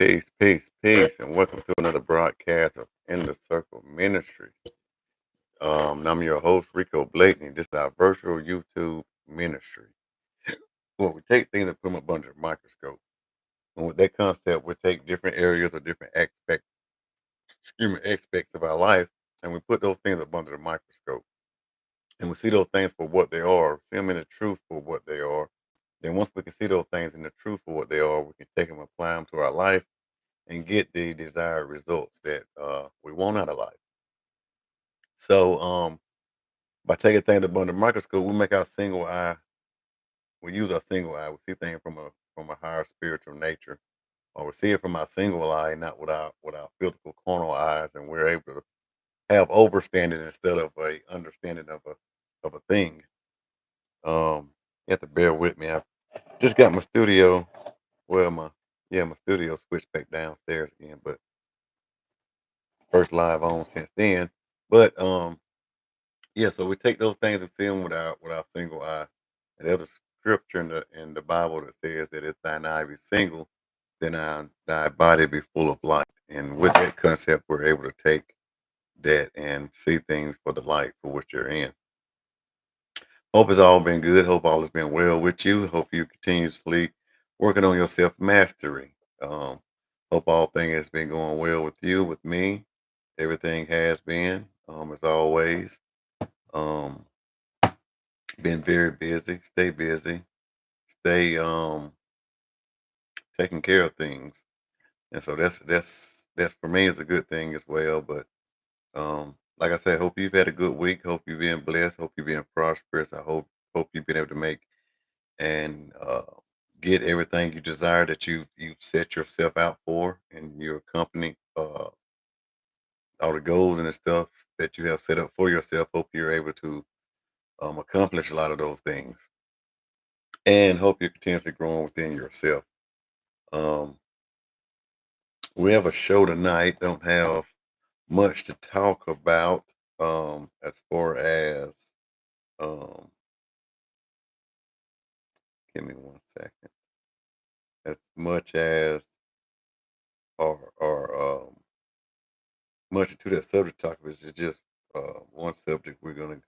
Peace, and welcome to another broadcast of In the Circle Ministry. And I'm your host, Rico Blakeney. This is our virtual YouTube ministry. Well, we take things and put them up under the microscope. And with that concept, we take different areas or different aspects of our life, and we put those things up under the microscope. And we see those things for what they are, see them in the truth for what they are. Then once we can see those things in the truth for what they are, we can take them and apply them to our life and get the desired results that we want out of life. So by taking things up under the microscope, we make our single eye. We use our single eye. We see things from a higher spiritual nature, or we see it from our single eye, not with our physical carnal eyes, and we're able to have overstanding instead of a understanding of a thing. You have to bear with me. I just got my studio. Well, my studio switched back downstairs again, but first live on since then. But yeah, so we take those things and see them with our single eye. And there's a scripture in the Bible that says that if thine eye be single, then thy body be full of light. And with that concept, we're able to take that and see things for the light for which you're in. Hope it's all been good. Hope all has been well with you. Hope you continuously working on your self mastery. Hope all things has been going well with you, with me. Everything has been, as always. Um, been very busy. Stay busy. Stay taking care of things, and so that's for me is a good thing as well. But like I said, hope you've had a good week. Hope you've been blessed. Hope you've been prosperous. I hope you've been able to make and get everything you desire that you set yourself out for in your company. All the goals and the stuff that you have set up for yourself. Hope you're able to accomplish a lot of those things, and hope you're continuously growing within yourself. Um, we have a show tonight. Don't have much to talk about as far as um, give me one second. As much as or much to that subject talk is just one subject we're gonna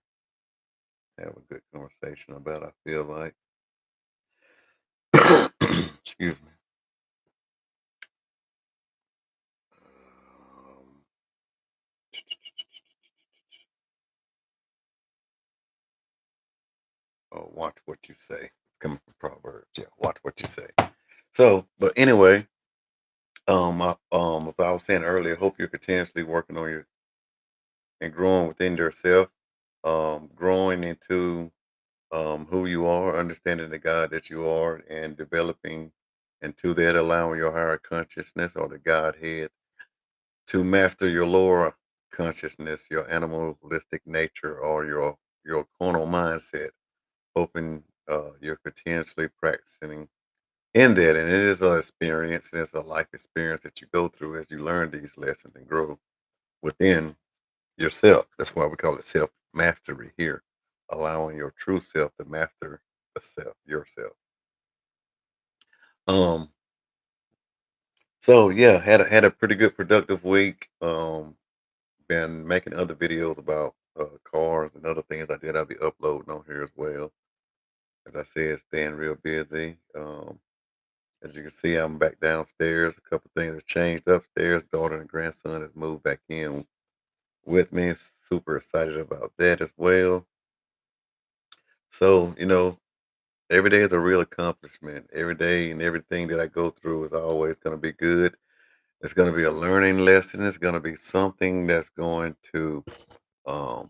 have a good conversation about. I feel like. Excuse me. Um, oh, watch what you say. It's coming from Proverbs. Yeah, watch what you say. So, but anyway, if I was saying earlier, hope you're continuously working on your and growing within yourself, growing into who you are, understanding the God that you are, and developing into that, allowing your higher consciousness or the Godhead to master your lower consciousness, your animalistic nature, or your carnal mindset. Hoping you're continuously practicing in that, and it is an experience, and it's a life experience that you go through as you learn these lessons and grow within yourself. That's why we call it self mastery here, allowing your true self to master the self, yourself. Um, so yeah, had a pretty good productive week. Been making other videos about cars and other things I did. I'll be uploading on here as well. As I said, staying real busy. As you can see, I'm back downstairs. A couple things have changed upstairs. Daughter and grandson has moved back in with me. Super excited about that as well. So, every day is a real accomplishment. Every day and everything that I go through is always going to be good. It's going to be a learning lesson. It's going to be something that's going to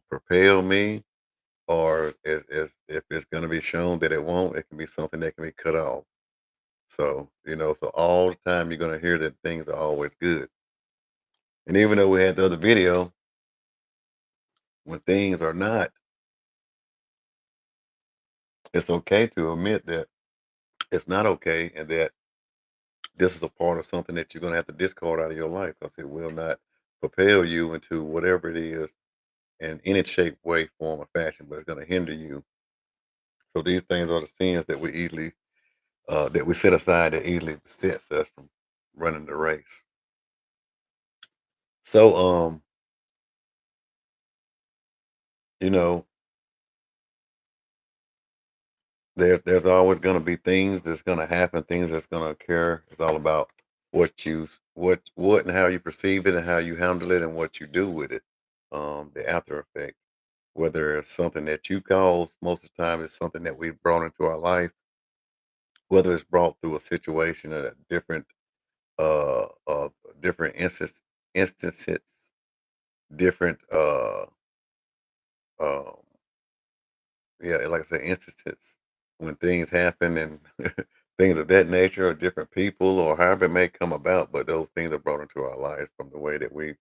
propel me, or if it's going to be shown that it won't, it can be something that can be cut off. So, so all the time you're going to hear that things are always good. And even though we had the other video, when things are not, it's okay to admit that it's not okay and that this is a part of something that you're going to have to discard out of your life because it will not propel you into whatever it is in any shape, way, form, or fashion, but it's going to hinder you. So these things are the sins that we set aside that easily besets us from running the race. So, you know, there's always gonna be things that's gonna happen, things that's gonna occur. It's all about what and how you perceive it and how you handle it and what you do with it. The after effect. Whether it's something that you caused, most of the time it's something that we've brought into our life, whether it's brought through a situation at a uh uh different instances, different um yeah, like I said, instances when things happen and things of that nature, or different people, or however it may come about. But those things are brought into our lives from the way that we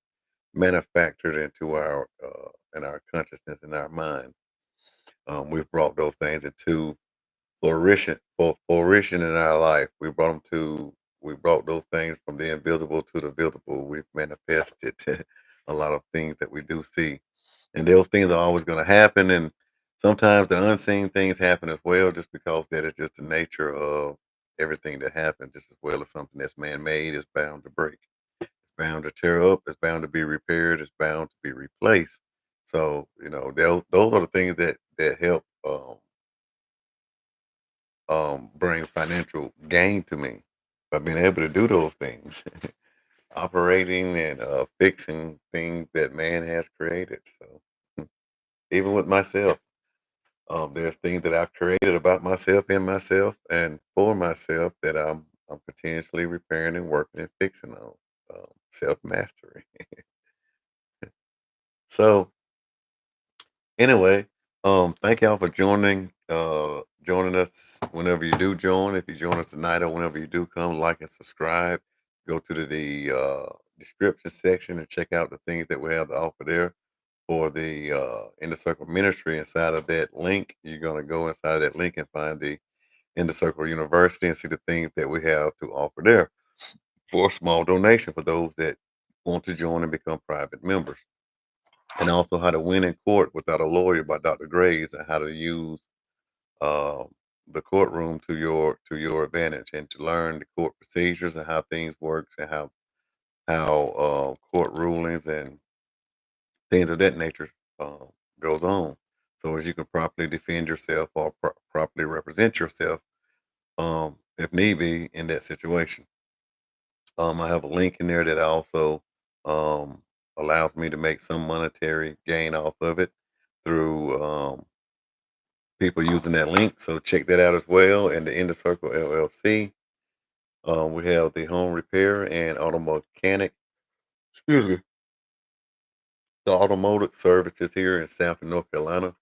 manufactured into our in our consciousness in our mind. We've brought those things into flourishing in our life. We brought those things from the invisible to the visible. We've manifested a lot of things that we do see. And those things are always gonna happen, and sometimes the unseen things happen as well, just because that is just the nature of everything that happens, just as well as something that's man-made is bound to break. It's bound to tear up, it's bound to be repaired, it's bound to be replaced. So, those are the things that help, bring financial gain to me by being able to do those things, operating and, fixing things that man has created, so, even with myself. There's things that I've created about myself, in myself, and for myself that I'm continuously repairing and working and fixing on. Self mastery. So anyway, thank y'all for joining us whenever you do join. If you join us tonight or whenever you do come, like and subscribe. Go to the description section and check out the things that we have to offer there for the In the Circle Ministry. Inside of that link, you're gonna go inside of that link and find the In the Circle University and see the things that we have to offer there for a small donation for those that want to join and become private members. And also How to Win in Court Without a Lawyer by Dr. Graves, and how to use um, the courtroom to your advantage, and to learn the court procedures and how things works, and how court rulings and things of that nature uh, goes on, so as you can properly defend yourself or properly represent yourself, if need be, in that situation. I have a link in there that also um, allows me to make some monetary gain off of it through people using that link. So check that out as well. And the Inner Circle LLC, we have the home repair and auto mechanic. Excuse me, the automotive services here in South and North Carolina.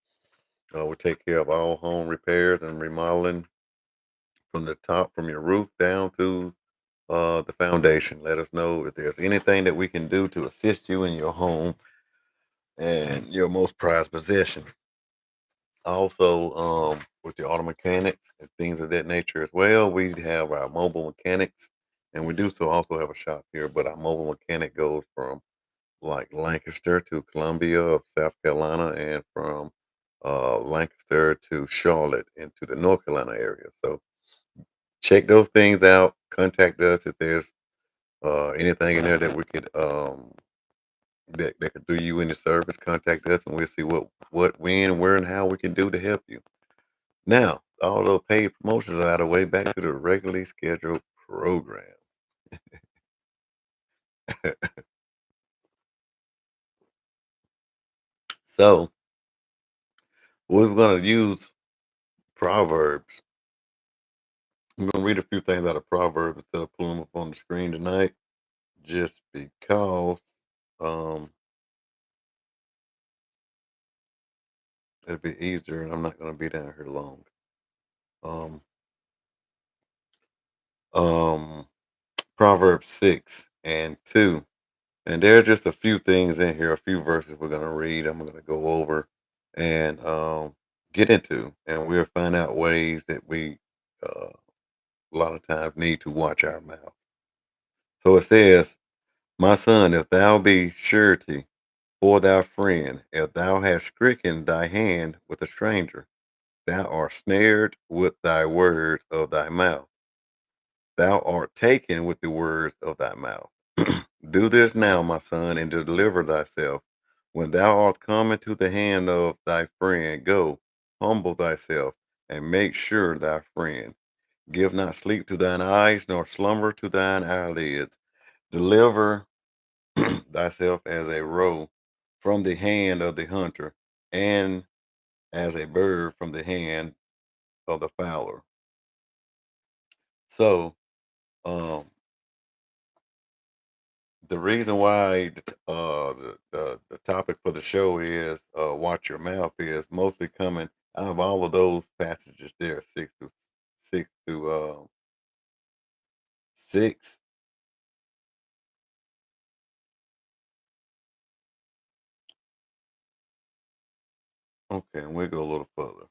We take care of all home repairs and remodeling from the top, from your roof down to the foundation. Let us know if there's anything that we can do to assist you in your home and your most prized possession. Also, with your auto mechanics and things of that nature as well, we have our mobile mechanics, and we do so also have a shop here. But our mobile mechanic goes from like Lancaster to Columbia of South Carolina, and from Lancaster to Charlotte into the North Carolina area. So check those things out. Contact us if there's anything in there that we could that could do you any service. Contact us, and we'll see what, when, where, and how we can do to help you. Now, all those paid promotions are out of the way. Back to the regularly scheduled program. So we're going to use Proverbs. I'm going to read a few things out of Proverbs instead of pulling them up on the screen tonight, just because um, it'll be easier, and I'm not going to be down here long. Um, um, Proverbs 6 and 2. And there's just a few things in here, a few verses we're going to read. I'm going to go over and get into, and we'll find out ways that we a lot of times need to watch our mouth. So it says, "My son, if thou be surety for thy friend, if thou hast stricken thy hand with a stranger, thou art snared with thy words of thy mouth. thou art taken with the words of thy mouth. Do this now, my son, and deliver thyself. When thou art come into the hand of thy friend, go, humble thyself, and make sure thy friend. Give not sleep to thine eyes, nor slumber to thine eyelids. Deliver thyself as a roe from the hand of the hunter, and as a bird from the hand of the fowler. So, um, the reason why the topic for the show is watch your mouth is mostly coming out of all of those passages there, six. Okay, and we'll go a little further.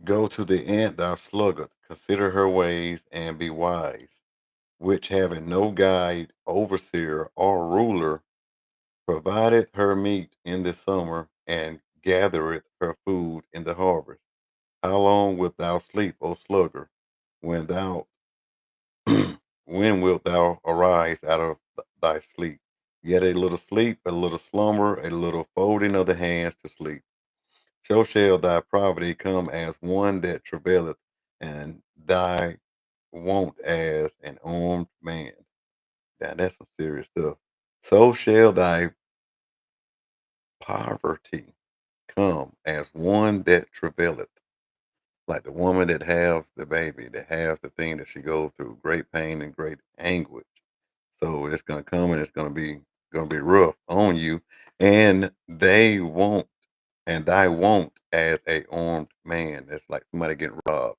Go to the ant, thou sluggard, consider her ways and be wise, which having no guide, overseer, or ruler, provideth her meat in the summer, and gathereth her food in the harvest. How long wilt thou sleep, O sluggard? When thou when wilt thou arise out of thy sleep? Yet a little sleep, a little slumber, a little folding of the hands to sleep. So shall thy poverty come as one that travaileth, and thy want as an armed man. Now that's some serious stuff. So shall thy poverty come as one that travaileth, like the woman that has the baby, that has the thing that she goes through, great pain and great anguish. So it's gonna come and it's gonna be rough on you, and they won't, and thy won't as a armed man. It's like somebody getting robbed.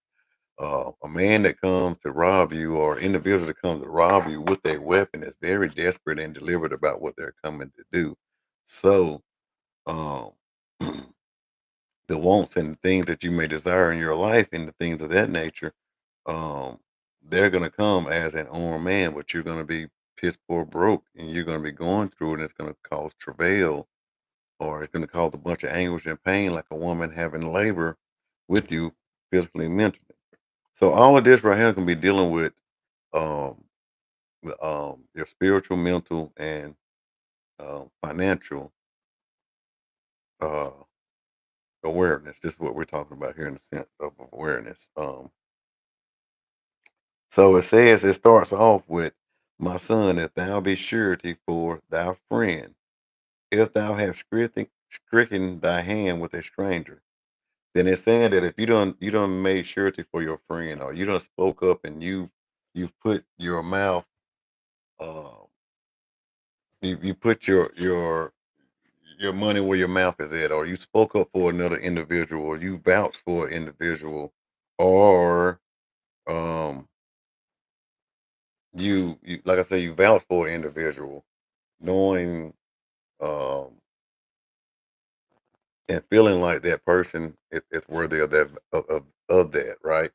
A man that comes to rob you, or an individual that comes to rob you with a weapon, is very desperate and deliberate about what they're coming to do. So, um, the wants and the things that you may desire in your life and the things of that nature, um, they're gonna come as an armed man, but you're gonna be piss poor broke, and you're gonna be going through it, and it's gonna cause travail, or it's gonna cause a bunch of anguish and pain, like a woman having labor with you, physically and mentally. So all of this right here is gonna be dealing with um, your spiritual, mental, and financial uh, awareness. This is what we're talking about here in the sense of awareness. So it starts off with, my son, if thou be surety for thy friend, if thou have stricken thy hand with a stranger, then it's saying that if you done made surety for your friend, or you done spoke up and you've put your mouth, uh, you put your money where your mouth is at, or you spoke up for another individual, or you vouched for an individual, or um you like I say, you vouched for an individual, knowing um and feeling like that person is worthy of of that, right?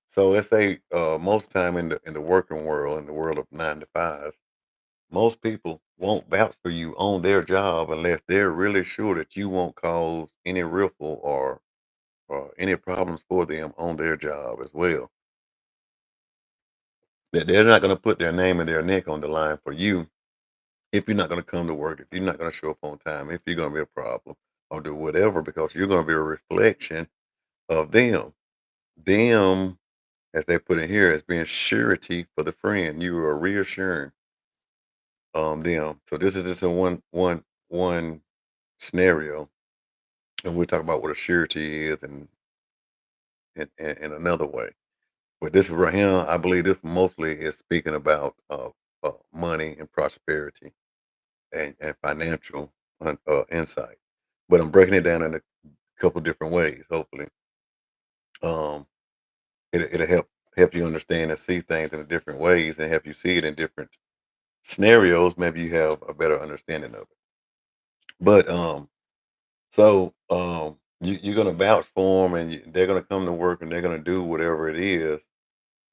So let's say most time in the working world, in the world of 9 to 5, most people won't vouch for you on their job unless they're really sure that you won't cause any riffle or any problems for them on their job as well. That they're not going to put their name and their neck on the line for you if you're not going to come to work, if you're not going to show up on time, if you're going to be a problem or do whatever, because you're going to be a reflection of them. Them, as they put in here, as being surety for the friend. You are reassuring them. So this is just a one scenario, and we'll talk about what a surety is in another way. But this right here, I believe this mostly is speaking about money and prosperity and financial insight. But I'm breaking it down in a couple different ways. Hopefully, um, it'll help you understand and see things in different ways, and help you see it in different scenarios. Maybe you have a better understanding of it. But you're gonna vouch for them, and they're gonna come to work, and they're gonna do whatever it is,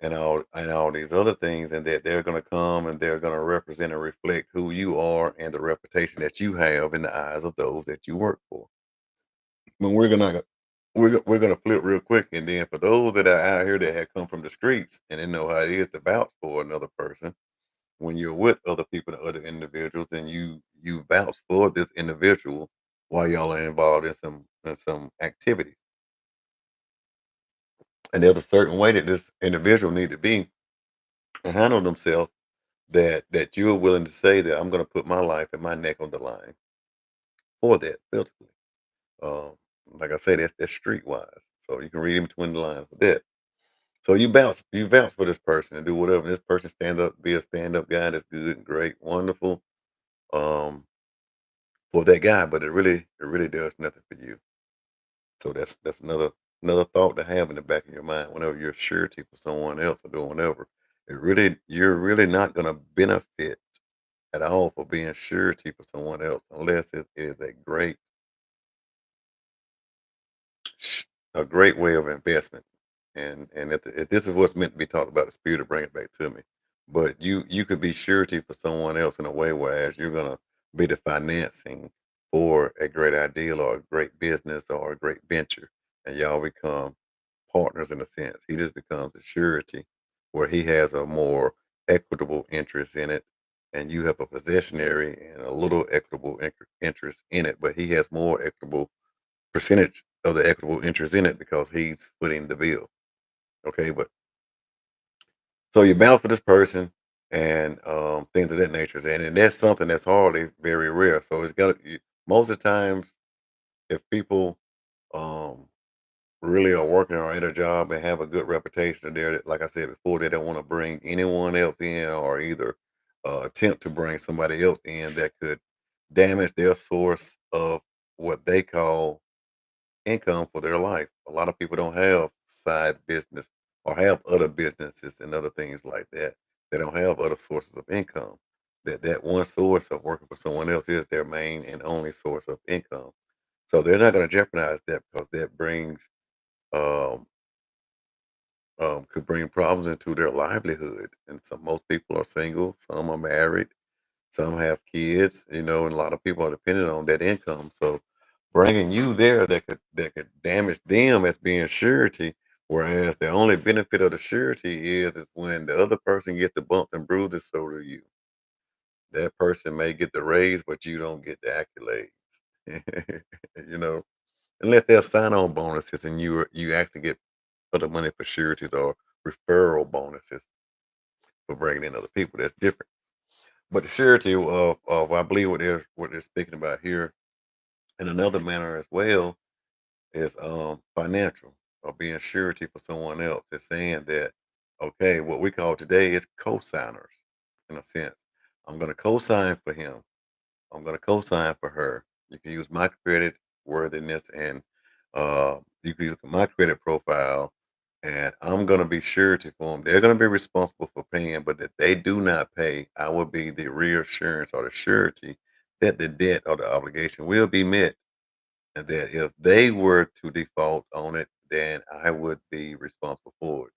and all these other things, and that they're gonna come and they're gonna represent and reflect who you are and the reputation that you have in the eyes of those that you work for. When we're gonna flip real quick, and then for those that are out here that have come from the streets and they know how it is to vouch for another person, when you're with other people and other individuals, and you vouch for this individual while y'all are involved in some activity, and there's a certain way that this individual need to be and handle themselves that you're willing to say that I'm going to put my life and my neck on the line for that physically. Um, like I said, that's streetwise, so you can read in between the lines with that. So you bounce for this person and do whatever. And this person stands up, be a stand up guy. That's good and great, wonderful um, for that guy. But it really does nothing for you. So that's another thought to have in the back of your mind whenever you're surety for someone else or doing whatever. You're really not going to benefit at all for being surety for someone else unless it is sh- a great way of investment. And if this is what's meant to be talked about, the spirit to bring it back to me. But you could be surety for someone else in a way, whereas you're gonna be the financing for a great ideal or a great business or a great venture, and y'all become partners in a sense. He just becomes a surety where he has a more equitable interest in it, and you have a possessionary and a little equitable interest in it, but he has more equitable percentage of the equitable interest in it because he's footing the bill. Okay, but so you balance for this person and things of that nature, and that's something that's hardly very rare. So it's got most of the times if people um, really are working or in a job and have a good reputation there, like I said before, they don't want to bring anyone else in or either attempt to bring somebody else in that could damage their source of what they call income for their life. A lot of people don't have side business or have other businesses and other things like that. They don't have other sources of income. That one source of working for someone else is their main and only source of income. So they're not going to jeopardize that because that brings um, could bring problems into their livelihood. And some most people are single, some are married, some have kids, and a lot of people are dependent on that income. So bringing you there that could damage them as being surety, whereas the only benefit of the surety is when the other person gets the bumps and bruises, so do you. That person may get the raise, but you don't get the accolades. you know, unless there's sign-on bonuses and you actually get other money for sureties or referral bonuses for bringing in other people. That's different. But the surety of I believe what they're speaking about here in another manner as well is financial or being surety for someone else. It's saying that okay, what we call today is co-signers in a sense. I'm gonna co-sign for him. I'm gonna co-sign for her. You can use my credit worthiness and you can use my credit profile and I'm gonna be surety for them. They're gonna be responsible for paying, but if they do not pay, I will be the reassurance or the surety that the debt or the obligation will be met. And that if they were to default on it, then I would be responsible for it.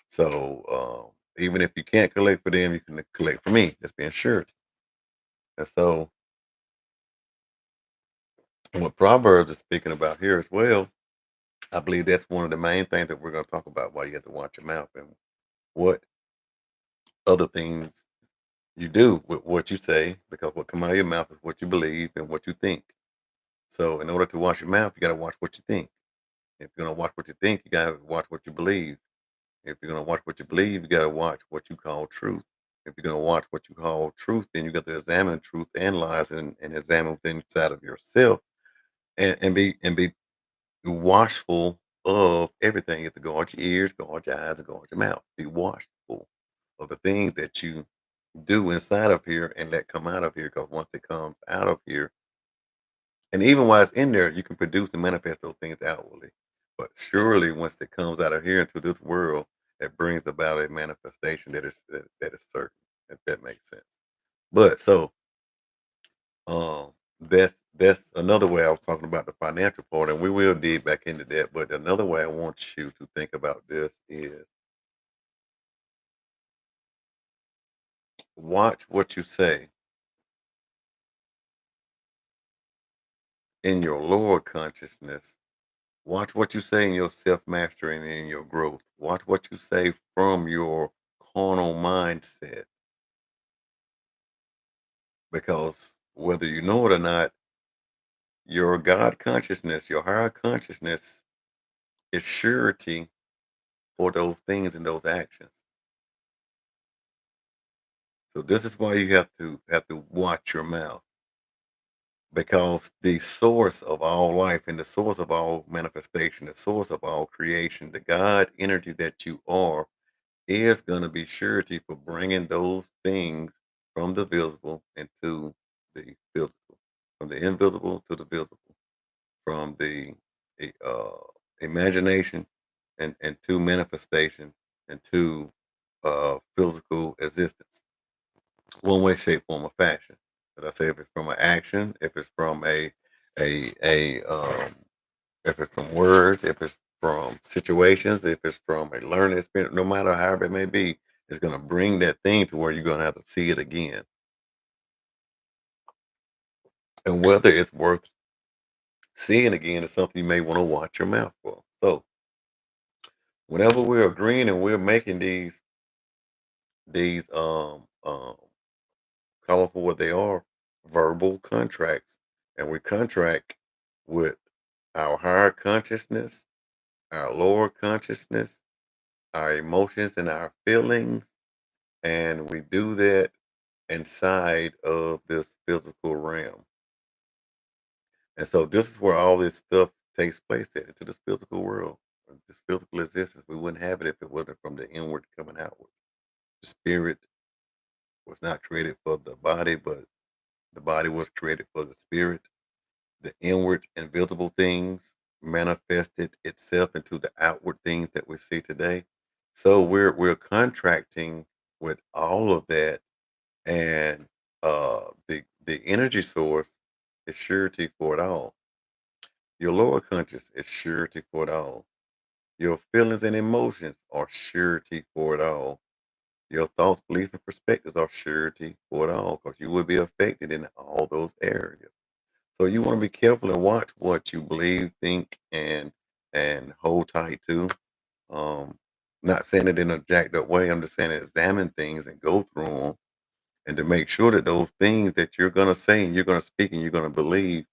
So even if you can't collect for them, you can collect for me. That's being surety. And so what Proverbs is speaking about here as well, I believe that's one of the main things that we're going to talk about why you have to watch your mouth and what other things you do with what you say, because what come out of your mouth is what you believe and what you think. So in order to watch your mouth, you got to watch what you think. If you're going to watch what you think, you got to watch what you believe. If you're going to watch what you believe, you got to watch what you call truth. If you're going to watch what you call truth, then you got to examine truth, analyze, and examine within inside of yourself, and be watchful of everything. You have to guard your ears, guard your eyes, and guard your mouth. Be watchful of the things that you do inside of here and let come out of here. Because once it comes out of here, and even while it's in there, you can produce and manifest those things outwardly. But surely, once it comes out of here into this world, it brings about a manifestation that is certain. If that makes sense. But so that's another way I was talking about the financial part, and we will dig back into that. But another way I want you to think about this is watch what you say in your lower consciousness. Watch what you say in your self-mastery and in your growth. Watch what you say from your carnal mindset, because whether you know it or not, your God consciousness, your higher consciousness is surety for those things and those actions. So this is why you have to watch your mouth, because the source of all life and the source of all manifestation, the source of all creation, the God energy that you are is going to be surety for bringing those things from the visible into the physical, from the invisible to the visible, from the uh, imagination and to manifestation and to physical existence, one way, shape, form, or fashion. As I say, if it's from an action, if it's from a if it's from words, if it's from situations, if it's from a learning experience, no matter however it may be, it's going to bring that thing to where you're going to have to see it again. And whether it's worth seeing again is something you may want to watch your mouth for. So whenever we're agreeing and we're making these call for what they are, verbal contracts, and we contract with our higher consciousness, our lower consciousness, our emotions and our feelings, and we do that inside of this physical realm. And so this is where all this stuff takes place at, into this physical world, this physical existence. We wouldn't have it if it wasn't from the inward coming outward. The spirit was not created for the body, but the body was created for the spirit. The inward invisible things manifested itself into the outward things that we see today. So we're contracting with all of that, and the energy source is surety for it all. Your lower conscious is surety for it all. Your feelings and emotions are surety for it all. Your thoughts, beliefs, and perspectives are surety for it all, because you will be affected in all those areas. So you want to be careful and watch what you believe, think, and hold tight to. Um, Not saying it in a jacked up way. I'm just saying examine things and go through them, and to make sure that those things that you're gonna say and you're gonna speak and you're gonna believe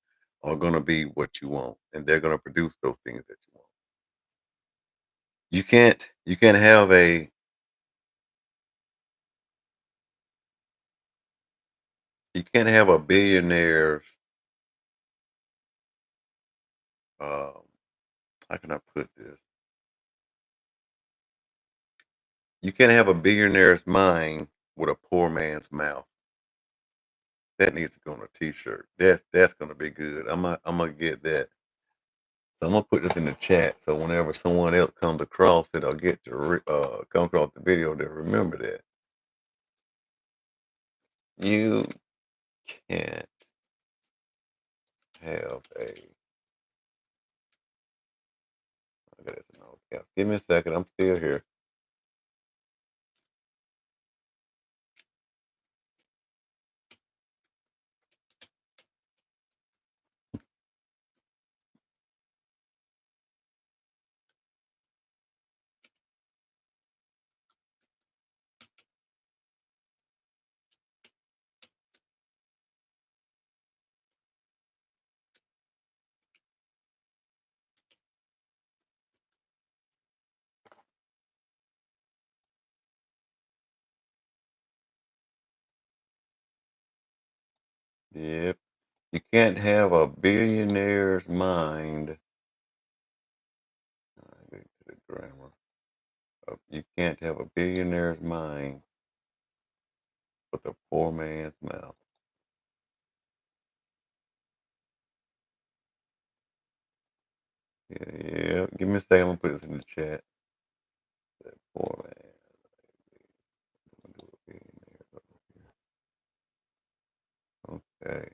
are gonna be what you want, and they're gonna produce those things that you want. You can't have a you can't have a billionaire's um how can I put this? You can't have a billionaire's mind with a poor man's mouth. That needs to go on a T-shirt. That's gonna be good. I'm gonna get that. So I'm gonna put this in the chat so whenever someone else comes across it or get to come across the video, they'll remember that. You can't have a. I got this in all caps. Give me a second. I'm still here. Yep. You can't have a billionaire's mind. Get to the grammar. You can't have a billionaire's mind with a poor man's mouth. Yeah, yeah. Give me a second. I'm gonna put this in the chat. That poor man. I'm gonna do a billionaire over here. Okay.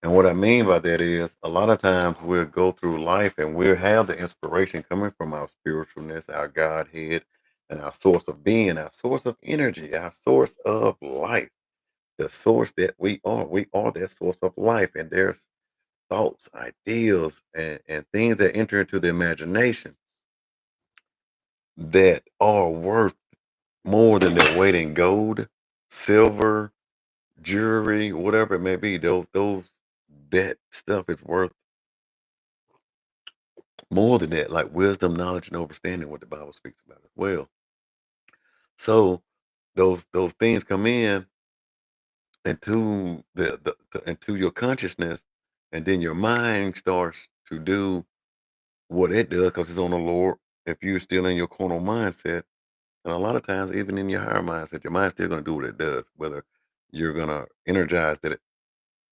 And what I mean by that is a lot of times we'll go through life and we'll have the inspiration coming from our spiritualness, our Godhead, and our source of being, our source of energy, our source of life, the source that we are. We are that source of life. And there's thoughts, ideas, and things that enter into the imagination that are worth more than their weight in gold, silver, jewelry, whatever it may be. Those that stuff is worth more than that, like wisdom, knowledge, and understanding, what the Bible speaks about as well. So those things come in into into your consciousness, and then your mind starts to do what it does because it's on the Lord. If you're still in your carnal mindset, and a lot of times, even in your higher mindset, your mind's still going to do what it does, whether you're going to energize that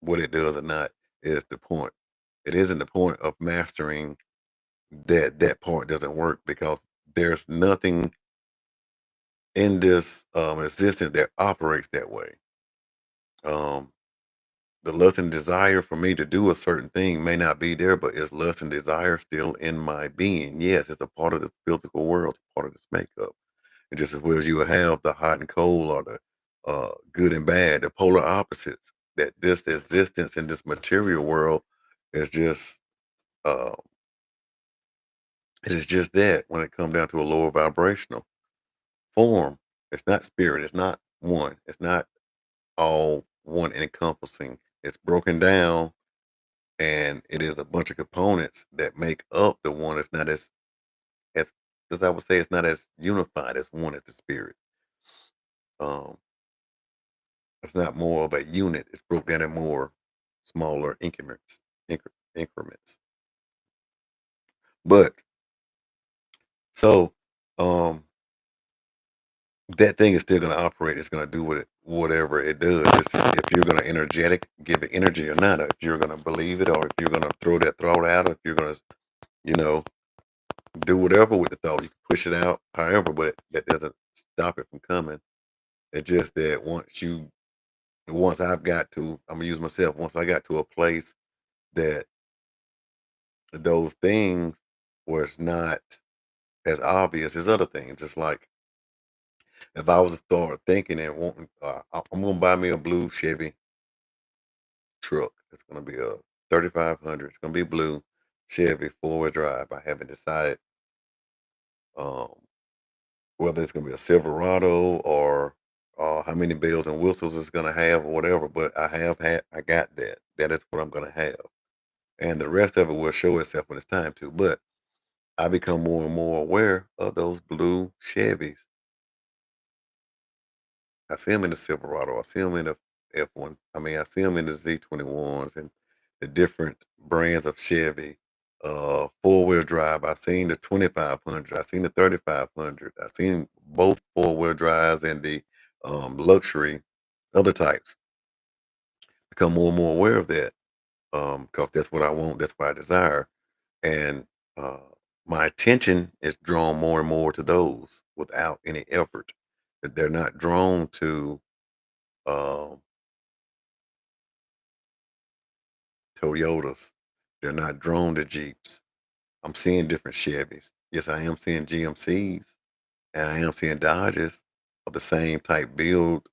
what it does or not is the point. It isn't the point of mastering that part doesn't work because there's nothing in this existence that operates that way. Um, the lust and desire for me to do a certain thing may not be there, but is lust and desire still in my being? Yes, it's a part of the physical world, it's part of this makeup. And just as well as you will have the hot and cold or the good and bad, the polar opposites, that this existence in this material world is just uh, it is just that when it comes down to a lower vibrational form. It's not spirit, it's not one, it's not all one encompassing. It's broken down, and it is a bunch of components that make up the one. It's not as as I would say, it's not as unified as one as the spirit. Um, it's not more of a unit. It's broke down in more smaller increments. But so um, that thing is still going to operate. It's going to do whatever it does. It's, if you're going to energetic, give it energy or not. If you're going to believe it, or if you're going to throw that thought out, if you're going to, you know, do whatever with the thought, you can push it out. However, but that doesn't stop it from coming. It's just that once I've got to, I'm gonna use myself. Once I got to a place that those things was not as obvious as other things. It's like if I was to start thinking and wanting, I'm gonna buy me a blue Chevy truck. It's gonna be a 3500. It's gonna be blue Chevy 4-wheel drive. I haven't decided um, whether it's gonna be a Silverado or how many bells and whistles it's gonna have or whatever. But I got that. That is what I'm gonna have, and the rest of it will show itself when it's time to. But I become more and more aware of those blue Chevys. I see them in the Silverado. I see them in the F1. I mean, I see them in the Z21s and the different brands of Chevy. 4-wheel drive. I seen the 2500. I seen the 3500. I seen both 4-wheel drives and the luxury other types. Become more and more aware of that because that's what I want. That's what I desire, and uh, my attention is drawn more and more to those without any effort. That they're not drawn to um, Toyotas. They're not drawn to Jeeps. I'm seeing different Chevys. Yes, I am seeing GMCs, and I am seeing Dodges of the same type build.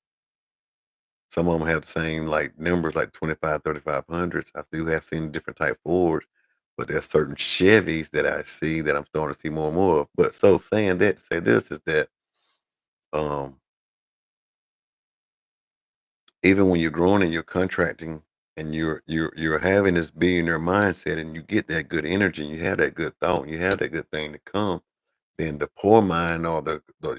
Some of them have the same like numbers, like 25, 3500s. I do have seen different type Fords, but there's certain Chevys that I see that I'm starting to see more and more of. But so saying that to say this is that um, even when you're growing and you're contracting and you're having this billionaire mindset and you get that good energy and you have that good thought and you have that good thing to come, then the poor mind or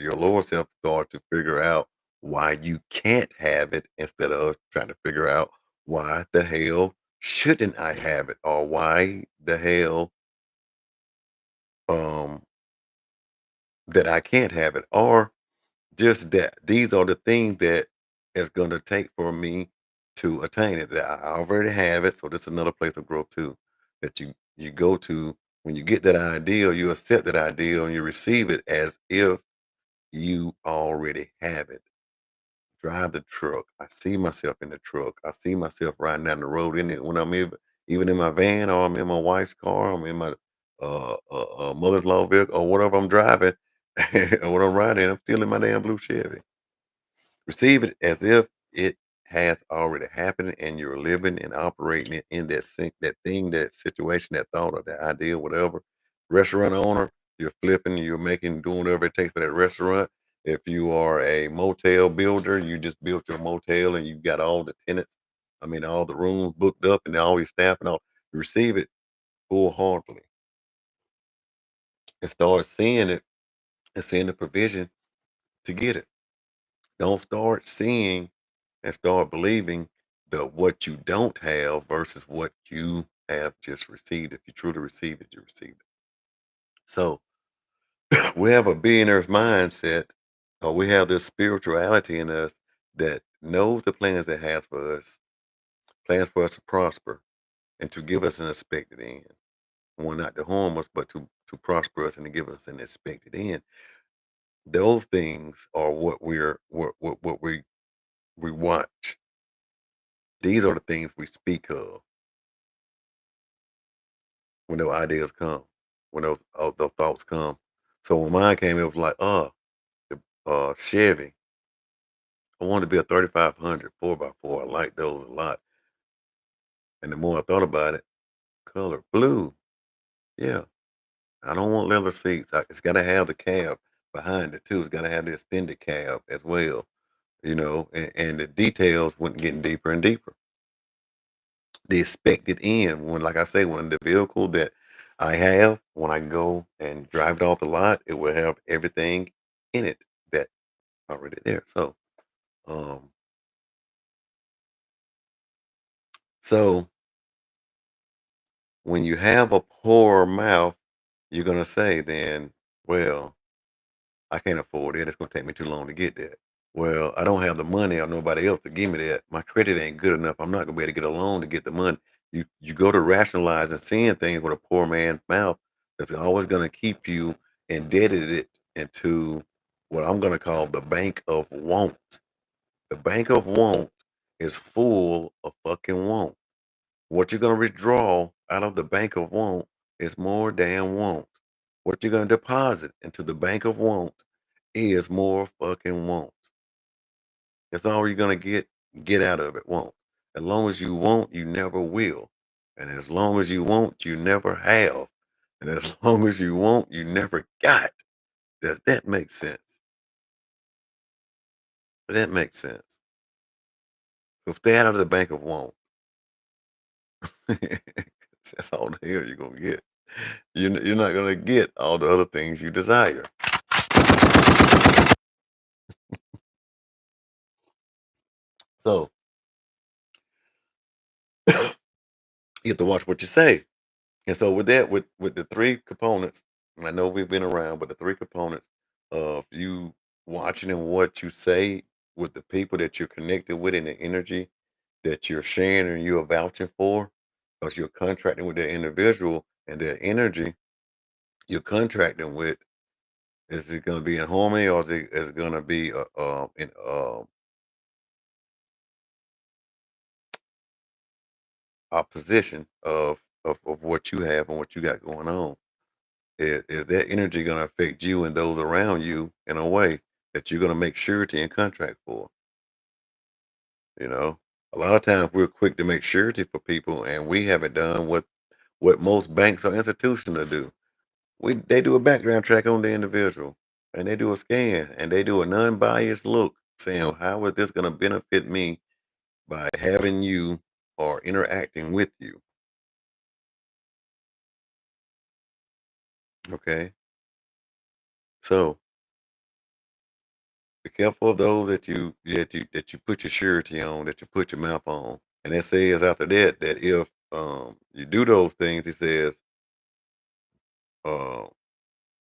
your lower self start to figure out why you can't have it instead of trying to figure out why the hell shouldn't I have it, or why the hell um that I can't have it, or just that these are the things that it's gonna take for me to attain it. That I already have it, so this is another place of growth too. That you go to when you get that ideal, you accept that ideal and you receive it as if you already have it. Drive the truck. I see myself in the truck. I see myself riding down the road in it when I'm even in my van or I'm in my wife's car. I'm in my mother-in-law vehicle or whatever I'm driving or what I'm riding. I'm still in my damn blue Chevy. Receive it as if it has already happened, and you're living and operating it in that thing, that situation, that thought, or that idea, whatever. Restaurant owner, you're flipping, you're making, doing whatever it takes for that restaurant. If you are a motel builder, you just built your motel and you got all the tenants, I mean, all the rooms booked up and all your staff and all. Receive it full-heartedly and start seeing it and seeing the provision to get it. Don't start seeing and start believing the what you don't have versus what you have just received. If you truly receive it, you receive it. So we have a billionaire's mindset, or we have this spirituality in us that knows the plans it has for us, plans for us to prosper and to give us an expected end. Well, not to harm us, but to prosper us and to give us an expected end. Those things are what we watch. These are the things we speak of when those ideas come, when those thoughts come. So when mine came, it was like, the Chevy. I wanted to be a 3500 4x4. I like those a lot. And the more I thought about it, color blue. Yeah, I don't want leather seats. It's got to have the cab behind it too. It's got to have the extended cab as well. And the details went getting deeper and deeper. The expected end, when, like I say, when the vehicle that I have, when I go and drive it off the lot, it will have everything in it that already there. Um, so when you have a poor mouth, you're gonna say then, well, I can't afford it. It's gonna take me too long to get that. Well, I don't have the money or nobody else to give me that. My credit ain't good enough. I'm not gonna be able to get a loan to get the money. You go to rationalize and seeing things with a poor man's mouth that's always gonna keep you indebted it into what I'm gonna call the bank of want. The bank of want is full of fucking want. What you're gonna withdraw out of the bank of want is more damn want. What you're gonna deposit into the bank of want is more fucking want. That's all you're gonna get out of it, won't. As long as you want, you never will. And as long as you want, you never have. And as long as you want, you never got. Does that make sense? That makes sense. So stay out of the bank of want. That's all the hell you're gonna get. You're not gonna get all the other things you desire. So you have to watch what you say. And so with that, with the three components, and I know we've been around, but the three components of you watching and what you say with the people that you're connected with and the energy that you're sharing and you're vouching for, because you're contracting with that individual and their energy you're contracting with, is it going to be in harmony or is it going to be in opposition of what you have and what you got going on? Is that energy gonna affect you and those around you in a way that you're gonna make surety and contract for, you know? A lot of times we're quick to make surety for people and we haven't done what most banks or institutions will do. They do a background check on the individual and they do a scan and they do a non-biased look saying, how is this gonna benefit me by having you or interacting with you? Okay. So be careful of those that you put your surety on, that you put your mouth on. And it says after that that if you do those things, it says, uh,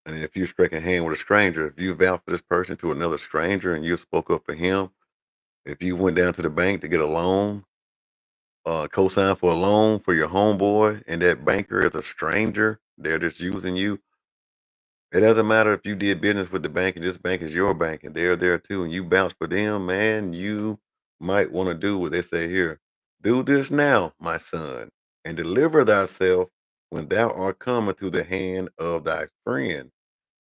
and if you strike a hand with a stranger, if you vouch for this person to another stranger and you spoke up for him, if you went down to the bank to get a loan, co-sign for a loan for your homeboy, and that banker is a stranger, they're just using you. It doesn't matter if you did business with the bank and this bank is your bank and they're there too, and you bounce for them, man, you might want to do what they say here. Do this now, my son, and deliver thyself when thou art coming to the hand of thy friend.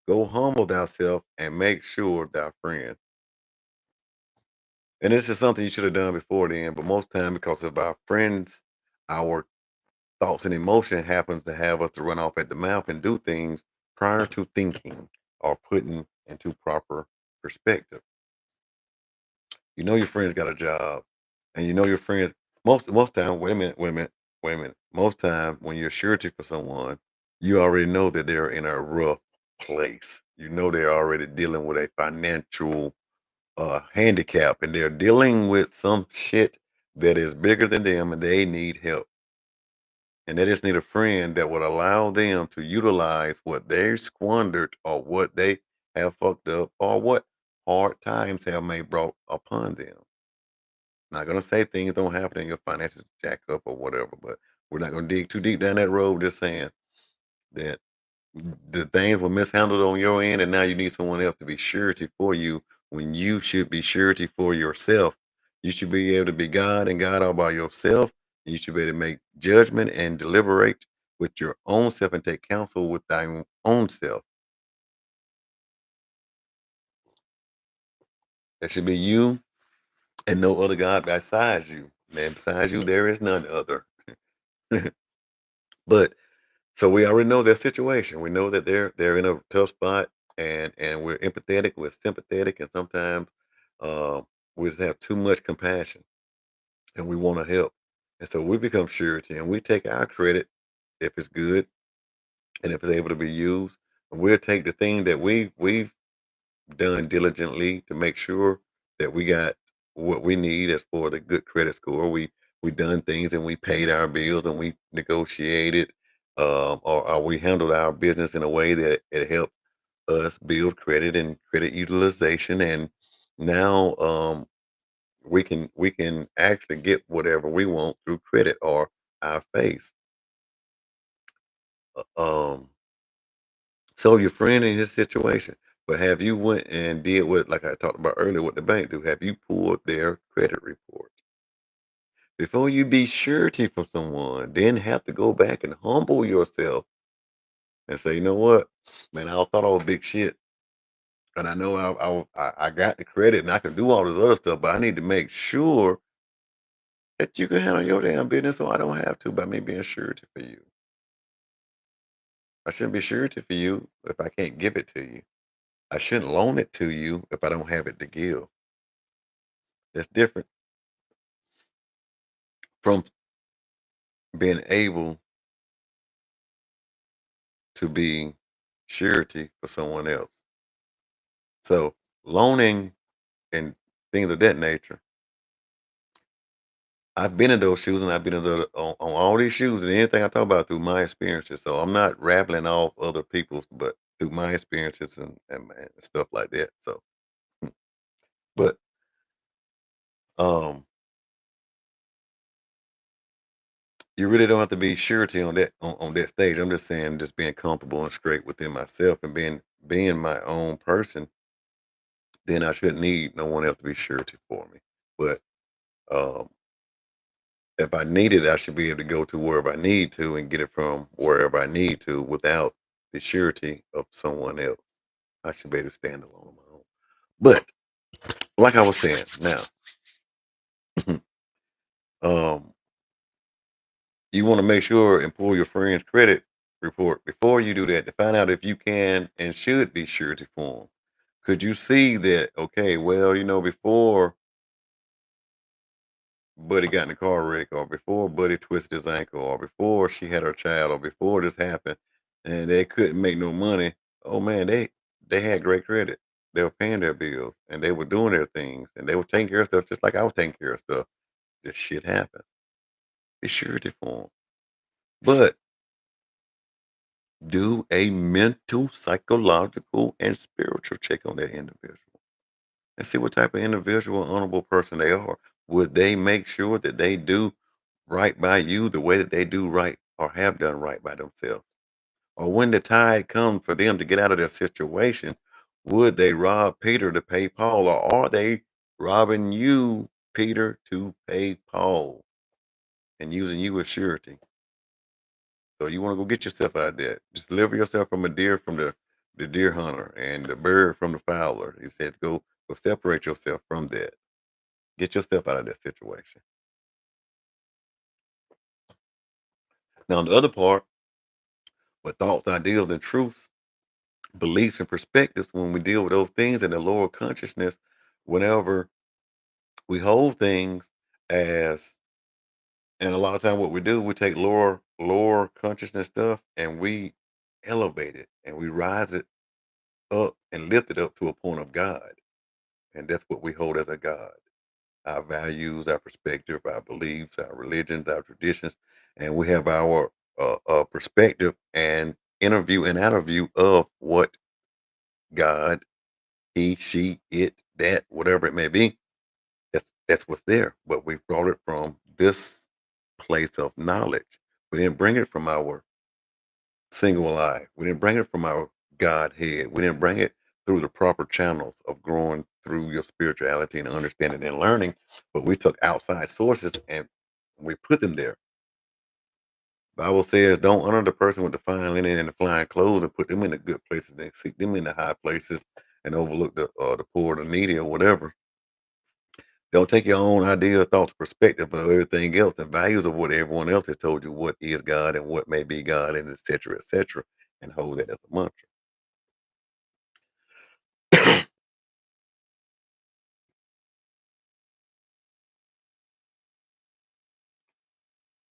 Go humble thyself and make sure thy friend. And this is something you should have done before then, but most time because of our friends, our thoughts and emotion happens to have us to run off at the mouth and do things prior to thinking or putting into proper perspective. You know your friend's got a job, and you know your friends most time. Wait a minute, wait a minute, wait a minute. Most time when you're surety for someone, you already know that they're in a rough place. You know they're already dealing with a financial handicap, and they're dealing with some shit that is bigger than them, and they need help. And they just need a friend that would allow them to utilize what they squandered or what they have fucked up or what hard times have made brought upon them. Not gonna say things don't happen and your finances jack up or whatever, but we're not gonna dig too deep down that road. Just saying that the things were mishandled on your end, and now you need someone else to be surety for you when you should be surety for yourself. You should be able to be God and God all by yourself. You should be able to make judgment and deliberate with your own self and take counsel with thy own self. That should be you and no other God besides you. Man, besides you, there is none other. But so we already know their situation. We know that they're in a tough spot, and we're empathetic, we're sympathetic, and sometimes we just have too much compassion, and we want to help, and so we become surety, and we take our credit if it's good and if it's able to be used, and we'll take the thing that we've done diligently to make sure that we got what we need as for the good credit score. We done things and we paid our bills and we negotiated, or we handled our business in a way that it helped us build credit and credit utilization. And now we can actually get whatever we want through credit or our face. Um, So your friend in his situation, but have you went and did what, like I talked about earlier, what the bank do? Have you pulled their credit report before you be surety for someone? Then have to go back and humble yourself and say, you know what, man, I thought I was big shit, and I know I got the credit and I can do all this other stuff, but I need to make sure that you can handle your damn business, so I don't have to by me being surety for you. I shouldn't be surety for you if I can't give it to you. I shouldn't loan it to you if I don't have it to give. That's different from being able to be surety for someone else. So loaning and things of that nature, I've been in those shoes and I've been in on all these shoes and anything I talk about through my experiences. So I'm not rattling off other people's, but through my experiences and stuff like that. So, but um, you really don't have to be surety on on that stage. I'm just saying, just being comfortable and straight within myself and being my own person. Then I shouldn't need no one else to be surety for me. But um, if I need it, I should be able to go to wherever I need to and get it from wherever I need to without the surety of someone else. I should be able to stand alone on my own. But like I was saying, now um, you want to make sure and pull your friend's credit report before you do that to find out if you can and should be surety for them. Could you see that? Okay, well, before Buddy got in a car wreck, or before Buddy twisted his ankle, or before she had her child, or before this happened, and they couldn't make no money. Oh man, they had great credit. They were paying their bills, and they were doing their things, and they were taking care of stuff just like I was taking care of stuff. This shit happened. Be surety for them, but do a mental, psychological, and spiritual check on that individual, and see what type of individual, honorable person they are. Would they make sure that they do right by you the way that they do right or have done right by themselves? Or when the tide comes for them to get out of their situation, would they rob Peter to pay Paul, or are they robbing you, Peter, to pay Paul and using you as surety? So you want to go get yourself out of that. Just deliver yourself from a deer from the deer hunter and the bird from the fowler. He said, go separate yourself from that. Get yourself out of that situation. Now, the other part, with thoughts, ideals, and truths, beliefs, and perspectives, when we deal with those things in the lower consciousness, whenever we hold things as, and a lot of time what we do, we take lower consciousness stuff and we elevate it and we rise it up and lift it up to a point of God. And that's what we hold as a God. Our values, our perspective, our beliefs, our religions, our traditions, and we have our perspective and interview and outer view of what God, he, she, it, that, whatever it may be. That's what's there. But we brought it from this place of knowledge. We didn't bring it from our single eye. We didn't bring it from our Godhead. We didn't bring it through the proper channels of growing through your spirituality and understanding and learning. But we took outside sources and we put them there. Bible says, "Don't honor the person with the fine linen and the fine clothes, and put them in the good places, and seek them in the high places, and overlook the poor, the needy, or whatever." Don't take your own idea, thoughts, perspective of everything else and values of what everyone else has told you what is God and what may be God, and et cetera, and hold that as a mantra.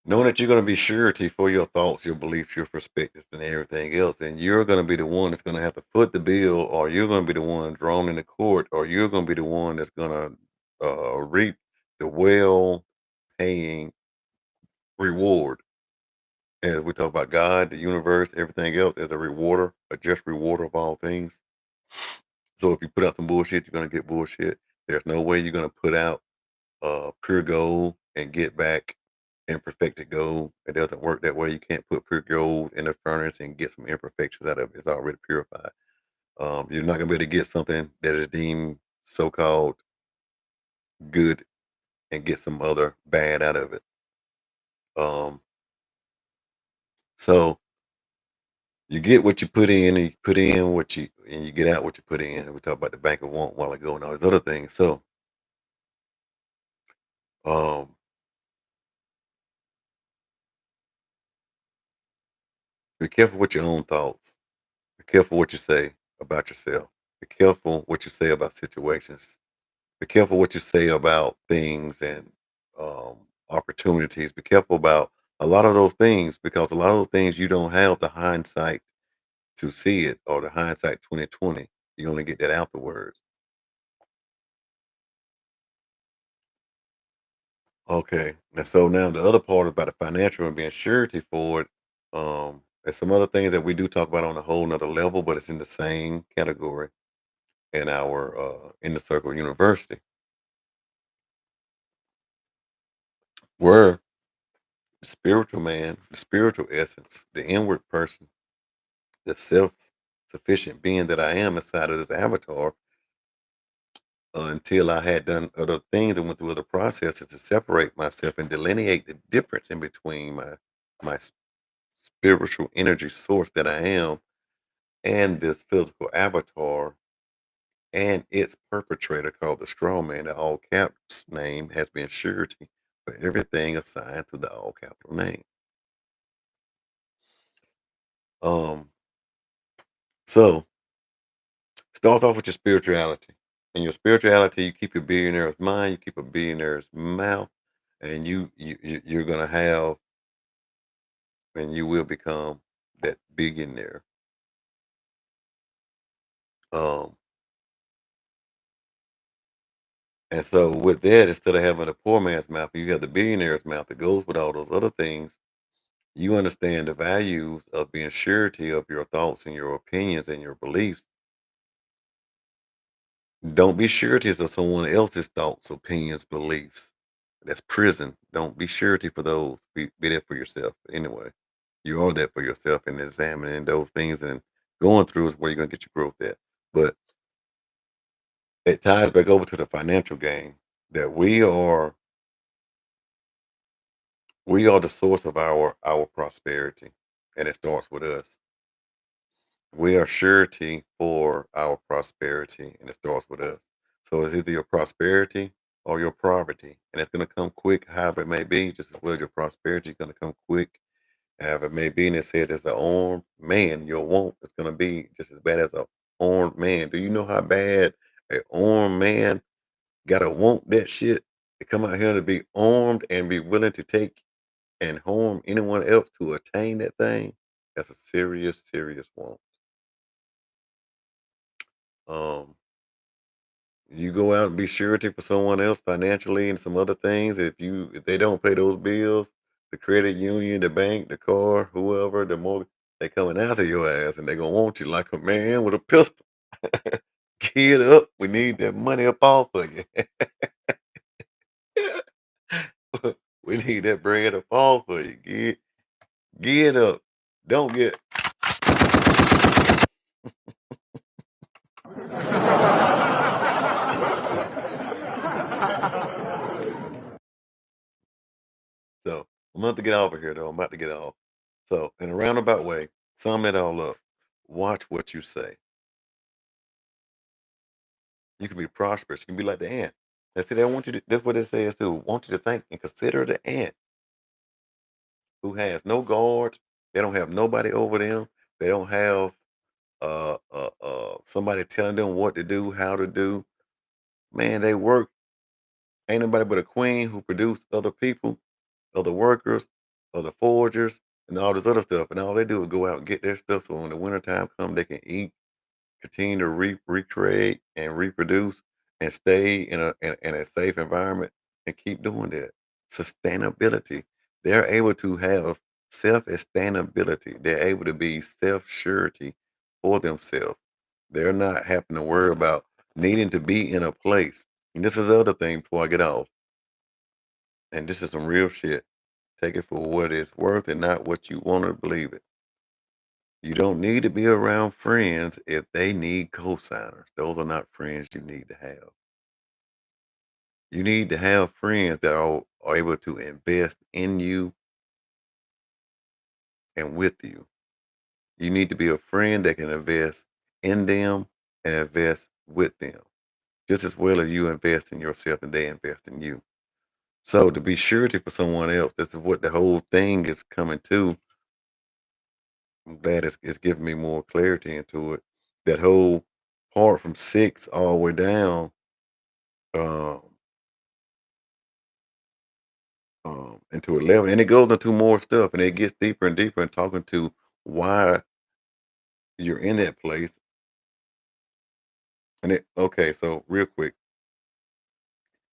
Knowing that you're going to be surety for your thoughts, your beliefs, your perspectives, and everything else, and you're going to be the one that's going to have to foot the bill, or you're going to be the one drawn into court, or you're going to be the one that's going to reap the well-paying reward. As we talk about God, the universe, everything else as a rewarder, a just rewarder of all things. So if you put out some bullshit, you're gonna get bullshit. There's no way you're gonna put out pure gold and get back imperfected gold. It doesn't work that way. You can't put pure gold in the furnace and get some imperfections out of it. It's already purified. You're not gonna be able to get something that is deemed so-called good and get some other bad out of it. Um, so you get what you put in, and you put in what you get out what you put in. We talked about the bank of want a while ago and all these other things. So um, be careful with your own thoughts. Be careful what you say about yourself. Be careful what you say about situations. Be careful what you say about things and um, opportunities. Be careful about a lot of those things because a lot of those things you don't have the hindsight to see it or the hindsight 2020. You only get that afterwards. Okay. And so now the other part about the financial and being surety for it, there's some other things that we do talk about on a whole nother level, but it's in the same category in our in the circle university, where the spiritual man, the spiritual essence, the inward person, the self-sufficient being that I am inside of this avatar, until I had done other things and went through other processes to separate myself and delineate the difference in between my spiritual energy source that I am and this physical avatar and its perpetrator called the straw man. The all caps name has been surety for everything assigned to the all capital name. Um, so starts off with your spirituality. In your spirituality, you keep your billionaire's mind, you keep a billionaire's mouth, and you're gonna have and you will become that billionaire. Um, and so with that, instead of having a poor man's mouth, you have the billionaire's mouth that goes with all those other things. You understand the values of being surety of your thoughts and your opinions and your beliefs. Don't be sureties of someone else's thoughts, opinions, beliefs. That's prison. Don't be surety for those. Be there for yourself anyway. You are there for yourself and examining those things and going through is where you're gonna get your growth at. But it ties back over to the financial game that we are the source of our prosperity, and it starts with us. We are surety for our prosperity, and it starts with us. So it's either your prosperity or your poverty, and it's gonna come quick, however it may be, just as well as your prosperity is gonna come quick, however it may be. And it says, as an armed man, your want is gonna be just as bad as a armed man. Do you know how bad a armed man gotta want that shit to come out here to be armed and be willing to take and harm anyone else to attain that thing? That's a serious, serious want. Um, you go out and be surety for someone else financially and some other things. If they don't pay those bills, the credit union, the bank, the car, whoever, the mortgage, they coming after your ass and they gonna want you like a man with a pistol. Get up. We need that money up off of you. We need that bread up off of you. Get up. Don't get so I'm about to get off of here though. I'm about to get off. So in a roundabout way, sum it all up. Watch what you say. You can be prosperous. You can be like the ant. And see, they want you to, that's what it says too. Want you to think and consider the ant who has no guard. They don't have nobody over them. They don't have somebody telling them what to do, how to do. Man, they work. Ain't nobody but a queen who produce other people, other workers, other foragers, and all this other stuff. And all they do is go out and get their stuff. So when the wintertime comes, they can eat, continue to recreate and reproduce and stay in a safe environment and keep doing that. Sustainability. They're able to have self-sustainability. They're able to be self-surety for themselves. They're not having to worry about needing to be in a place. And this is the other thing before I get off. And this is some real shit. Take it for what it's worth and not what you want to believe it. You don't need to be around friends if they need cosigners. Those are not friends you need to have. You need to have friends that are able to invest in you and with you. You need to be a friend that can invest in them and invest with them. Just as well as you invest in yourself and they invest in you. So to be surety for someone else, this is what the whole thing is coming to. I'm glad it's giving me more clarity into it. That whole part from 6 all the way down, um, into 11, and it goes into more stuff, and it gets deeper and deeper and talking to why you're in that place. And it okay, so real quick,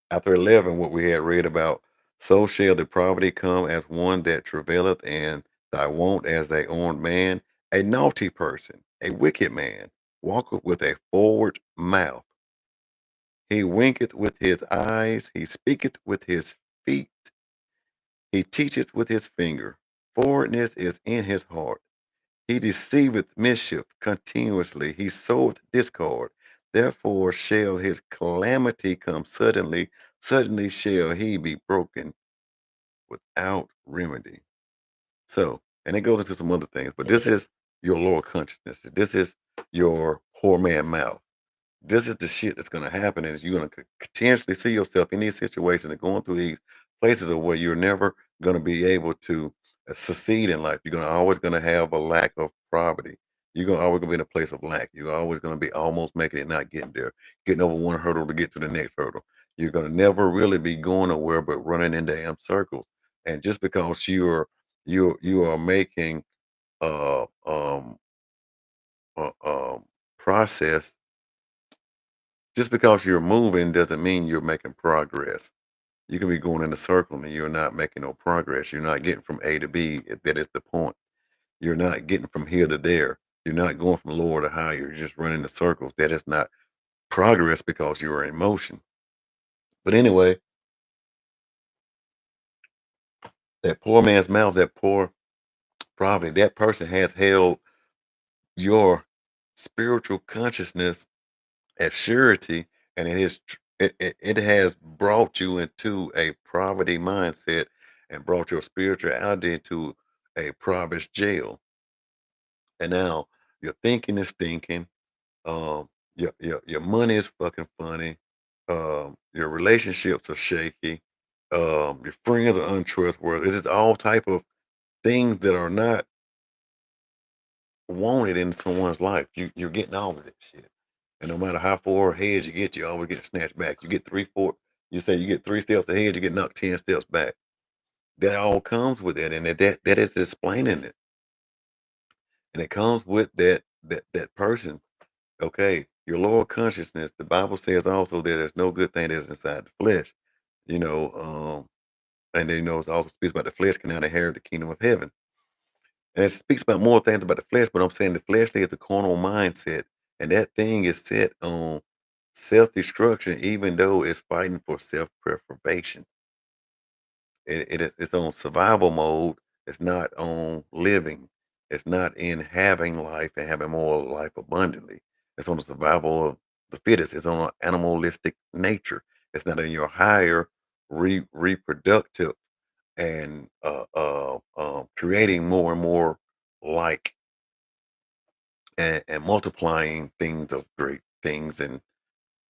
after 11, what we had read about, so shall the poverty come as one that travaileth, and thy want as a armed man, a naughty person, a wicked man, walketh with a forward mouth. He winketh with his eyes, he speaketh with his feet, he teacheth with his finger. Forwardness is in his heart. He deceiveth mischief continuously. He soweth discord. Therefore shall his calamity come suddenly. Suddenly shall he be broken without remedy. So, and it goes into some other things, but this is your lower consciousness. This is your poor man mouth. This is the shit that's gonna happen is you're gonna continuously see yourself in these situations and going through these places of where you're never gonna be able to succeed in life. You're gonna always gonna have a lack of poverty. You're gonna always gonna be in a place of lack. You're always gonna be almost making it, not getting there, getting over one hurdle to get to the next hurdle. You're gonna never really be going nowhere but running in damn circles. And just because you are making uh um process, just because you're moving doesn't mean you're making progress. You can be going in a circle and you're not making no progress. You're not getting from A to B. That is the point. You're not getting from here to there. You're not going from lower to higher. You're just running the circles. That is not progress because you are in motion. But anyway, that poor man's mouth, that poor poverty, that person has held your spiritual consciousness as surety, and it has brought you into a poverty mindset and brought your spirituality into a poverty jail. And now your thinking is stinking. Your money is fucking funny. Your relationships are shaky. Your friends are untrustworthy. It's just all type of things that are not wanted in someone's life. You're getting all of that shit. And no matter how far ahead you get, you always get snatched back. You get 3, 4, you say you get 3 steps ahead, you get knocked 10 steps back. That all comes with it, and that is explaining it. And it comes with that person. Okay, your lower consciousness, the Bible says also that there's no good thing that is inside the flesh. You know, and then it also speaks about the flesh cannot inherit the kingdom of heaven. And it speaks about more things about the flesh, but I'm saying the flesh is the carnal mindset, and that thing is set on self-destruction, even though it's fighting for self-preservation. It's on survival mode. It's not on living. It's not in having life and having more life abundantly. It's on the survival of the fittest. It's on an animalistic nature. It's not in your higher reproductive and creating more and more like and multiplying things of great things and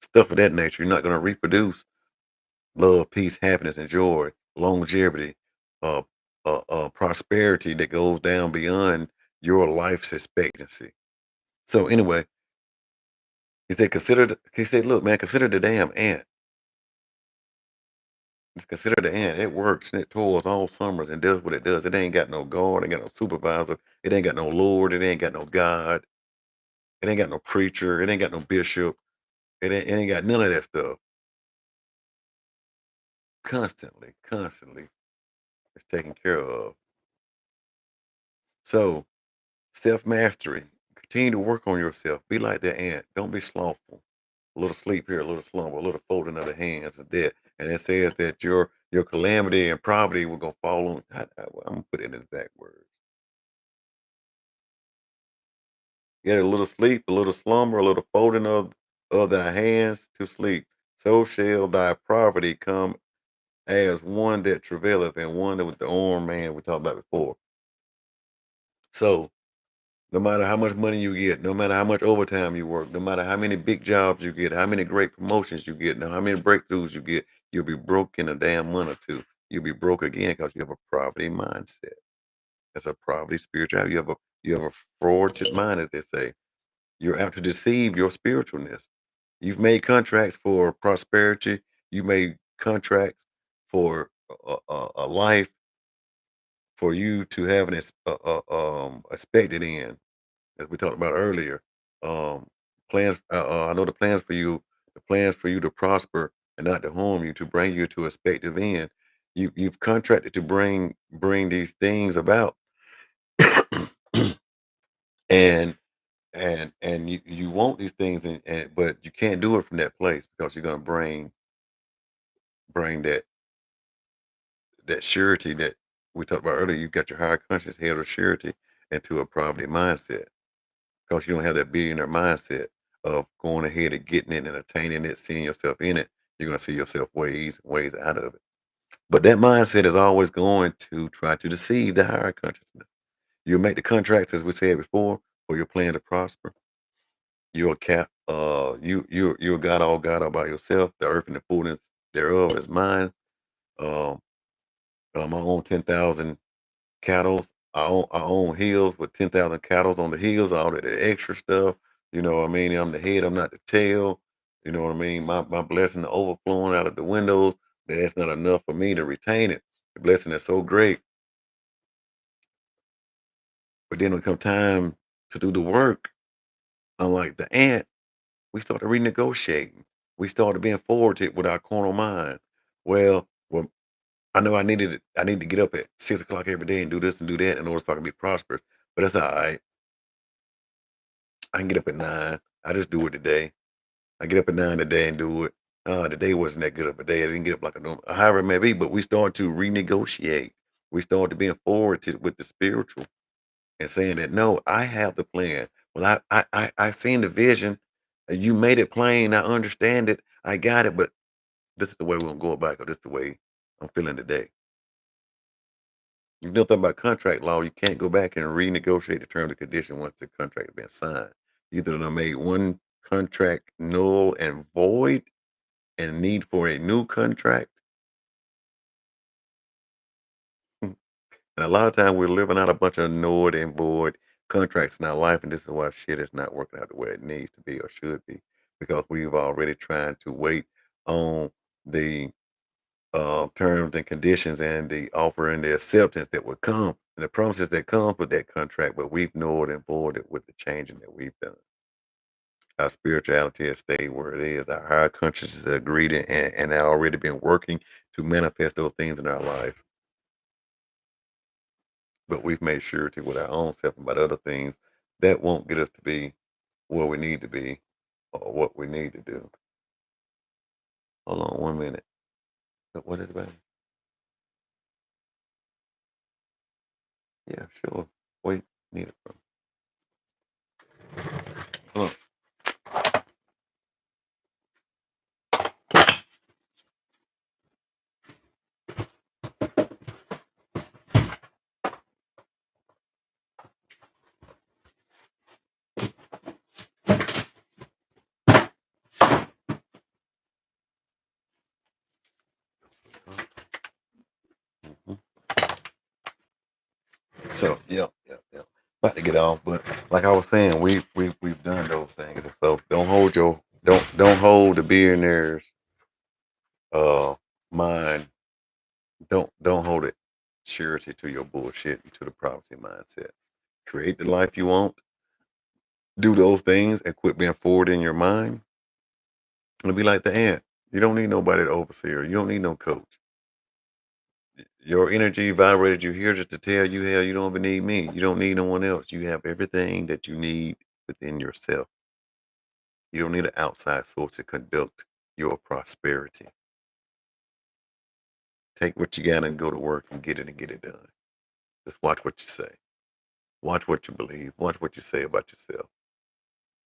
stuff of that nature. You're not going to reproduce love, peace, happiness, and joy, longevity, uh, prosperity that goes down beyond your life's expectancy. So anyway, he said, look, man, consider the damn ant. Just consider the ant. It works and it toils all summers and does what it does. It ain't got no guard, ain't got no supervisor, it ain't got no Lord, it ain't got no God, it ain't got no preacher, it ain't got no bishop, it ain't got none of that stuff. Constantly, it's taken care of. So self mastery. Continue to work on yourself. Be like that ant. Don't be slothful. A little sleep here, a little slumber, a little folding of the hands of death. And it says that your calamity and poverty will go fall on. I'm gonna put it in exact words. Get a little sleep, a little slumber, a little folding of thy hands to sleep. So shall thy poverty come as one that travaileth and one that with the arm man we talked about before. So no matter how much money you get, no matter how much overtime you work, no matter how many big jobs you get, how many great promotions you get, no how many breakthroughs you get, you'll be broke in a damn month or two. You'll be broke again because you have a poverty mindset. That's a poverty spirituality. You have a fraudulent mind, as they say. You're out to deceive your spiritualness. You've made contracts for prosperity. You made contracts for a life for you to have an expected end as we talked about earlier, um, plans. I know the plans for you to prosper and not to harm you, to bring you to a expected end. You've contracted to bring these things about, and you want these things, and but you can't do it from that place because you're gonna bring that surety that we talked about earlier. You got your higher conscious head of surety into a poverty mindset. Because you don't have that billionaire mindset of going ahead and getting it and attaining it, seeing yourself in it. You're gonna see yourself ways out of it. But that mindset is always going to try to deceive the higher consciousness. You make the contracts, as we said before, for your plan to prosper. You're a cat. You're a God all by yourself. The earth and the fullness thereof is mine. Um, I own 10,000 cattle. I own hills with 10,000 cattle on the hills, all that extra stuff. You know what I mean? I'm the head, I'm not the tail. You know what I mean? My blessing overflowing out of the windows. That's not enough for me to retain it. The blessing is so great. But then when it come time to do the work, unlike the ant, we started renegotiating. We started being forwarded with our carnal mind. Well, I know I need to get up at 6 o'clock every day and do this and do that in order so I can be prosperous. But that's all right. I can get up at 9. I just do it today. I get up at 9 today and do it. The day wasn't that good of a day. I didn't get up like I do. However it may be, but we started to renegotiate. We started being forwarded with the spiritual and saying that no, I have the plan. Well, I seen the vision. And you made it plain. I understand it. I got it. But this is the way we're gonna go about it. 'Cause this is the way I'm feeling today. You know nothing about contract law. You can't go back and renegotiate the terms and conditions once the contract has been signed. You either done made one contract null and void, and need for a new contract. And a lot of times we're living out a bunch of null and void contracts in our life, and this is why shit is not working out the way it needs to be or should be, because we've already trying to wait on the terms and conditions and the offer and the acceptance that would come and the promises that comes with that contract, but we've nulled and voided with the changing that we've done. Our spirituality has stayed where it is. Our higher consciousness has agreed and already been working to manifest those things in our life. But we've made surety with our own self about other things that won't get us to be where we need to be or what we need to do. Hold on 1 minute. What is it, baby? Yeah, sure. Wait, need it from. Hold on. So, yeah. About to get off, but like I was saying, we've done those things. And so don't hold the billionaires uh mind. Don't hold it surety to your bullshit and to the poverty mindset. Create the life you want, do those things and quit being forward in your mind. It'll be like the ant. You don't need nobody to overseer. You don't need no coach. Your energy vibrated you here just to tell you, hell, you don't even need me. You don't need no one else. You have everything that you need within yourself. You don't need an outside source to conduct your prosperity. Take what you got and go to work and get it done. Just watch what you say. Watch what you believe. Watch what you say about yourself.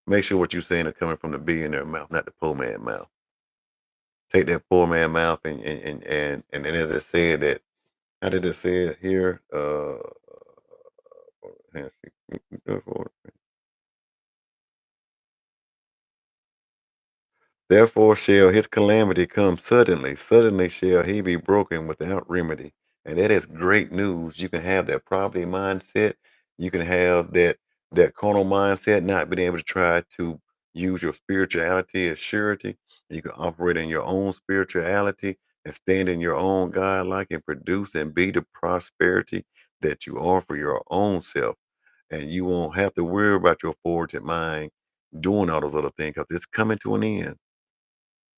Make sure what you're saying is coming from the billionaire mouth, not the poor man mouth. Take that poor man mouth and then as I said that, how did it say it here? Therefore shall his calamity come suddenly. Suddenly shall he be broken without remedy. And that is great news. You can have that poverty mindset. You can have that carnal mindset, not being able to try to use your spirituality as surety. You can operate in your own spirituality and stand in your own God like and produce and be the prosperity that you are for your own self. And you won't have to worry about your forward mind doing all those other things because it's coming to an end.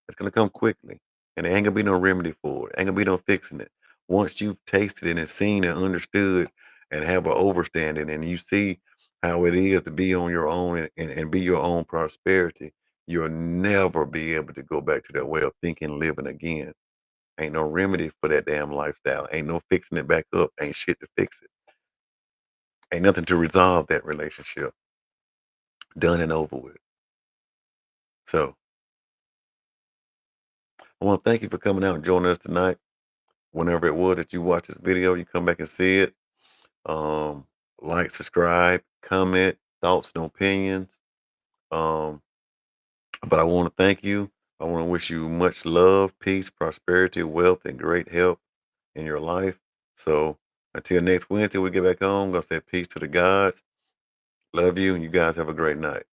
It's gonna come quickly, and there ain't gonna be no remedy for it. Ain't gonna be no fixing it. Once you've tasted it and seen and understood and have an overstanding, and you see how it is to be on your own and be your own prosperity, you'll never be able to go back to that way of thinking, living again. Ain't no remedy for that damn lifestyle. Ain't no fixing it back up. Ain't shit to fix it. Ain't nothing to resolve that relationship. Done and over with. So I want to thank you for coming out and joining us tonight. Whenever it was that you watch this video, you come back and see it. Um, like, subscribe, comment, thoughts and opinions. Um, but I want to thank you. I want to wish you much love, peace, prosperity, wealth, and great health in your life. So until next Wednesday, we get back on. I'm gonna say peace to the gods. Love you, and you guys have a great night.